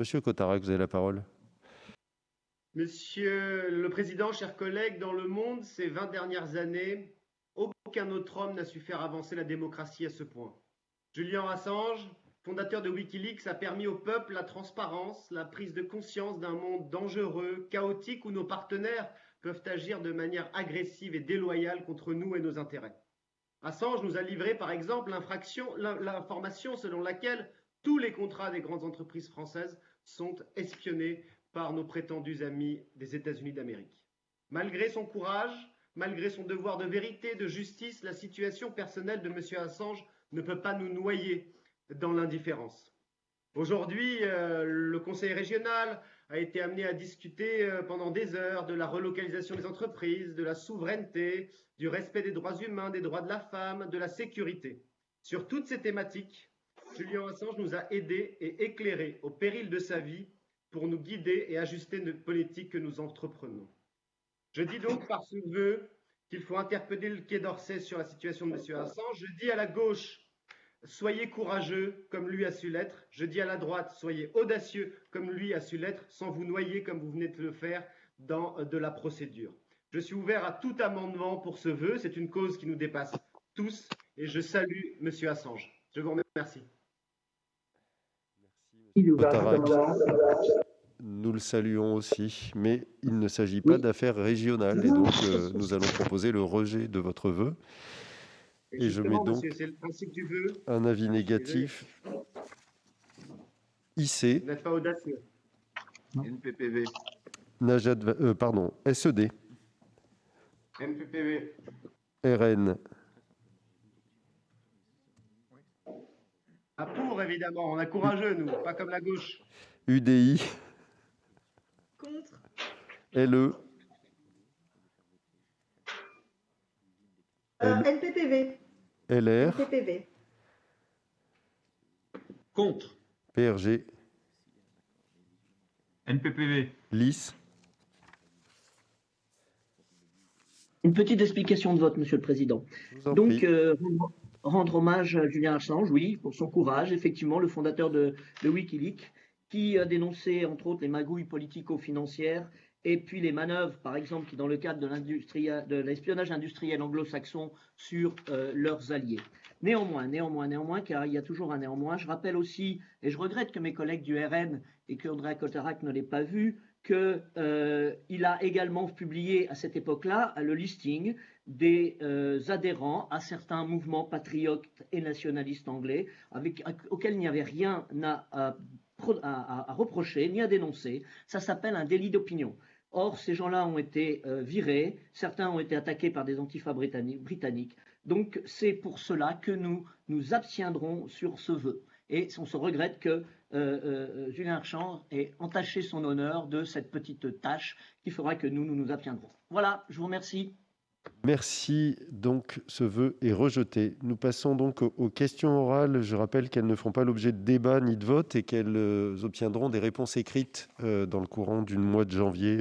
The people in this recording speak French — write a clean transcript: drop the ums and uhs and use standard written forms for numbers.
Monsieur Cotarac, vous avez la parole. Monsieur le Président, chers collègues, dans le monde, ces 20 dernières années, aucun autre homme n'a su faire avancer la démocratie à ce point. Julian Assange, fondateur de Wikileaks, a permis au peuple la transparence, la prise de conscience d'un monde dangereux, chaotique, où nos partenaires peuvent agir de manière agressive et déloyale contre nous et nos intérêts. Assange nous a livré, par exemple, l'information selon laquelle tous les contrats des grandes entreprises françaises sont espionnés par nos prétendus amis des États-Unis d'Amérique. Malgré son courage, malgré son devoir de vérité, de justice, la situation personnelle de M. Assange ne peut pas nous noyer dans l'indifférence. Aujourd'hui, le Conseil régional a été amené à discuter pendant des heures de la relocalisation des entreprises, de la souveraineté, du respect des droits humains, des droits de la femme, de la sécurité. Sur toutes ces thématiques, Julian Assange nous a aidés et éclairés au péril de sa vie pour nous guider et ajuster notre politique que nous entreprenons. Je dis donc par ce vœu qu'il faut interpeller le Quai d'Orsay sur la situation de M. Assange. Je dis à la gauche, soyez courageux comme lui a su l'être. Je dis à la droite, soyez audacieux comme lui a su l'être, sans vous noyer comme vous venez de le faire dans de la procédure. Je suis ouvert à tout amendement pour ce vœu. C'est une cause qui nous dépasse tous et je salue M. Assange. Je vous remercie. Cotarac, nous le saluons aussi, mais il ne s'agit pas d'affaires régionales et donc nous allons proposer le rejet de votre vœu. Et je mets donc monsieur, c'est le principe du vœu. un avis négatif. IC. Vous n'êtes pas audacieux. NPPV. SED. NPPV. RN. À pour, évidemment. On est courageux, nous, pas comme la gauche. UDI. Contre. LE. NPPV. LR. NPPV. Contre. PRG. NPPV. LIS. Une petite explication de vote, Monsieur le Président. Donc, rendre hommage à Julian Assange, oui, pour son courage, effectivement, le fondateur de Wikileaks, qui a dénoncé, entre autres, les magouilles politico-financières et puis les manœuvres, par exemple, qui, dans le cadre de l'espionnage industriel anglo-saxon sur leurs alliés. Néanmoins, car il y a toujours un néanmoins, je rappelle aussi, et je regrette que mes collègues du RN et que André Cotarac ne l'aient pas vu, qu'il a également publié à cette époque-là le listing des adhérents à certains mouvements patriotes et nationalistes anglais auxquels il n'y avait rien à reprocher ni à dénoncer. Ça s'appelle un délit d'opinion. Or, ces gens-là ont été virés, certains ont été attaqués par des antifas britanniques. Donc, c'est pour cela que nous nous abstiendrons sur ce vœu. Et on se regrette que Julian Assange ait entaché son honneur de cette petite tâche qui fera que nous nous abstiendrons. Voilà, je vous remercie. Merci. Donc, ce vœu est rejeté. Nous passons donc aux questions orales. Je rappelle qu'elles ne feront pas l'objet de débat ni de vote et qu'elles obtiendront des réponses écrites dans le courant du mois de janvier.